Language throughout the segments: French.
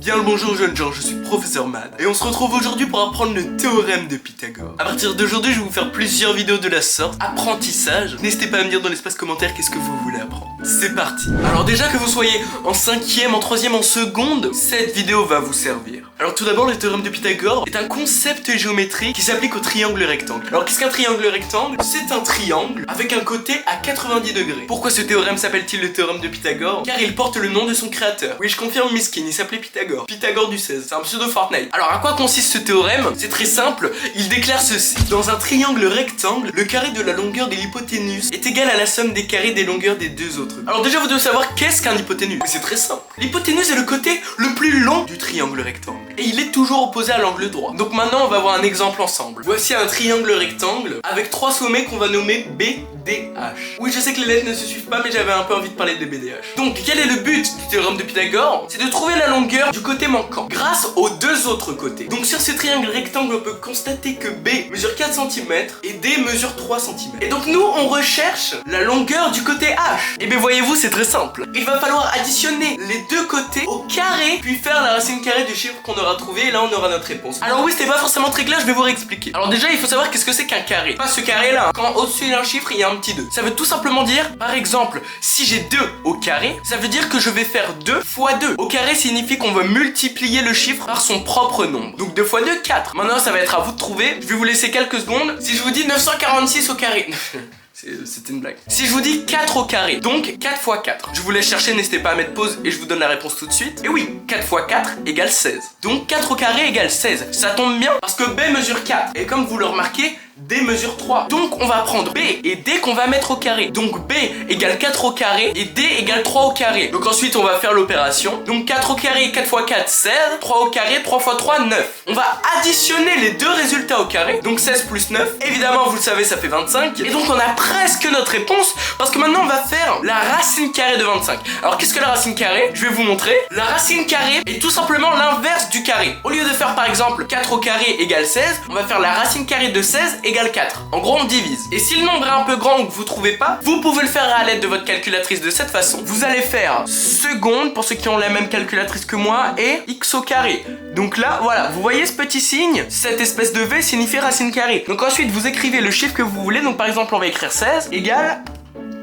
Bien le bonjour jeunes gens, je suis Professeur Mad et on se retrouve aujourd'hui pour apprendre le théorème de Pythagore. À partir d'aujourd'hui, je vais vous faire plusieurs vidéos de la sorte, apprentissage. N'hésitez pas à me dire dans l'espace commentaire qu'est-ce que vous voulez apprendre. C'est parti. Alors déjà que vous soyez en 5e, en 3e, en seconde, cette vidéo va vous servir. Alors tout d'abord, le théorème de Pythagore est un concept géométrique qui s'applique au triangle rectangle. Alors qu'est-ce qu'un triangle rectangle? C'est un triangle avec un côté à 90 degrés. Pourquoi ce théorème s'appelle-t-il le théorème de Pythagore? Car il porte le nom de son créateur. Oui, je confirme Miskin, il s'appelait Pythagore. Pythagore du 16, c'est un pseudo Fortnite. Alors à quoi consiste ce théorème? C'est très simple, il déclare ceci. Dans un triangle rectangle, le carré de la longueur de l'hypoténuse est égal à la somme des carrés des longueurs des deux autres. Alors déjà vous devez savoir qu'est-ce qu'un hypoténuse. Mais c'est très simple. L'hypoténuse est le côté le plus long du triangle rectangle. Et il est toujours opposé à l'angle droit. Donc maintenant on va voir un exemple ensemble. Voici un triangle rectangle avec trois sommets qu'on va nommer BDH. Oui, je sais que les lettres ne se suivent pas, mais j'avais un peu envie de parler de BDH. Donc quel est le but du théorème de Pythagore? C'est de trouver la longueur du côté manquant grâce aux deux autres côtés. Donc sur ce triangle rectangle, on peut constater que B mesure 4 cm et D mesure 3 cm. Et donc nous on recherche la longueur du côté H. Et bien voyez-vous, c'est très simple. Il va falloir additionner les deux côtés au carré, puis faire la racine carrée du chiffre qu'on aura trouvé, et là on aura notre réponse. Alors oui, c'était pas forcément très clair, je vais vous réexpliquer. Alors déjà, il faut savoir qu'est-ce que c'est qu'un carré. Pas ce carré là, quand au-dessus d'un chiffre il y a un petit 2. Ça veut tout simplement dire, par exemple, si j'ai 2 au carré, ça veut dire que je vais faire 2 fois 2. Au carré signifie qu'on va multiplier le chiffre par son propre nombre. Donc 2 fois 2, 4. Maintenant ça va être à vous de trouver. Je vais vous laisser quelques secondes. Si je vous dis 946 au carré c'était une blague. Si je vous dis 4 au carré, donc 4 fois 4. Je vous laisse chercher, n'hésitez pas à mettre pause et je vous donne la réponse tout de suite. Et oui, 4 fois 4 égale 16. Donc 4 au carré égale 16. Ça tombe bien parce que B mesure 4. Et comme vous le remarquez, D mesure 3. Donc on va prendre B et D qu'on va mettre au carré. Donc B égale 4 au carré et D égale 3 au carré. Donc ensuite on va faire l'opération. Donc 4 au carré, 4 fois 4, 16. 3 au carré, 3 fois 3, 9. On va additionner les deux résultats au carré. Donc 16 plus 9. Évidemment, vous le savez, ça fait 25. Et donc on a presque notre réponse parce que maintenant on va faire la racine carrée de 25. Alors qu'est-ce que la racine carrée? Je vais vous montrer. La racine carrée est tout simplement l'inverse du carré. Au lieu de faire par exemple 4 au carré égale 16, on va faire la racine carrée de 16 égale 4. En gros on divise. Et si le nombre est un peu grand ou que vous trouvez pas, vous pouvez le faire à l'aide de votre calculatrice de cette façon. Vous allez faire seconde pour ceux qui ont la même calculatrice que moi et x au carré. Donc là voilà, vous voyez ce petit signe? Cette espèce de V signifie racine carrée. Donc ensuite vous écrivez le chiffre que vous voulez. Donc par exemple on va écrire 16 égale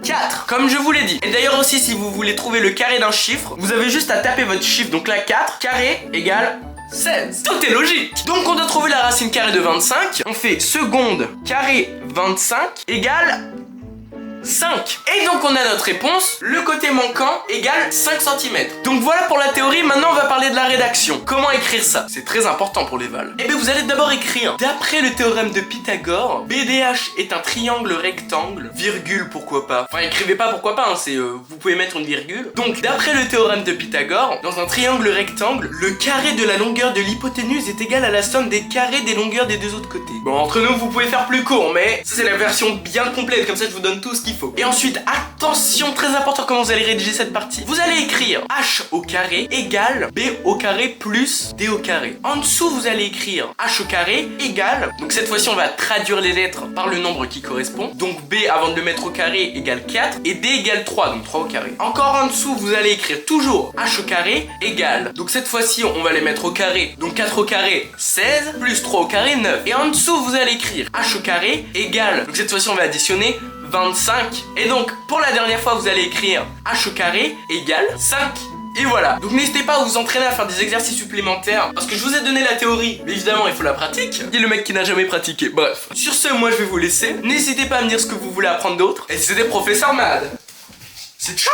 4, comme je vous l'ai dit. Et d'ailleurs aussi, si vous voulez trouver le carré d'un chiffre, vous avez juste à taper votre chiffre. Donc là 4, carré égale 16. Tout est logique. Donc on doit trouver la racine carrée de 25. On fait seconde carré 25 égale 5. Et donc on a notre réponse, le côté manquant égale 5 cm. Donc voilà pour la théorie, maintenant on va parler de la rédaction. Comment écrire ça? C'est très important pour les vals. Et bien vous allez d'abord écrire, d'après le théorème de Pythagore, BDH est un triangle rectangle, virgule pourquoi pas. Enfin écrivez pas pourquoi pas, hein, c'est vous pouvez mettre une virgule. Donc d'après le théorème de Pythagore, dans un triangle rectangle, le carré de la longueur de l'hypoténuse est égal à la somme des carrés des longueurs des deux autres côtés. Bon, entre nous vous pouvez faire plus court, mais ça c'est la version bien complète, comme ça je vous donne tout ce qu'il faut. Et ensuite, attention, très important comment vous allez rédiger cette partie. Vous allez écrire h au carré égale b au carré plus d au carré. En dessous, vous allez écrire h au carré égale, donc cette fois-ci on va traduire les lettres par le nombre qui correspond. Donc b avant de le mettre au carré égale 4 et d égale 3, donc 3 au carré. Encore en dessous, vous allez écrire toujours h au carré égale, donc cette fois-ci on va les mettre au carré, donc 4 au carré 16 plus 3 au carré 9. Et en dessous, vous allez écrire h au carré égale, donc cette fois-ci on va additionner 25. Et donc pour la dernière fois vous allez écrire h au carré égale 5. Et voilà. Donc n'hésitez pas à vous entraîner à faire des exercices supplémentaires parce que je vous ai donné la théorie, mais évidemment il faut la pratique. Dit le mec qui n'a jamais pratiqué. Bref. Sur ce, moi je vais vous laisser. N'hésitez pas à me dire ce que vous voulez apprendre d'autre. Et c'était Professeur Mad. C'est ciao.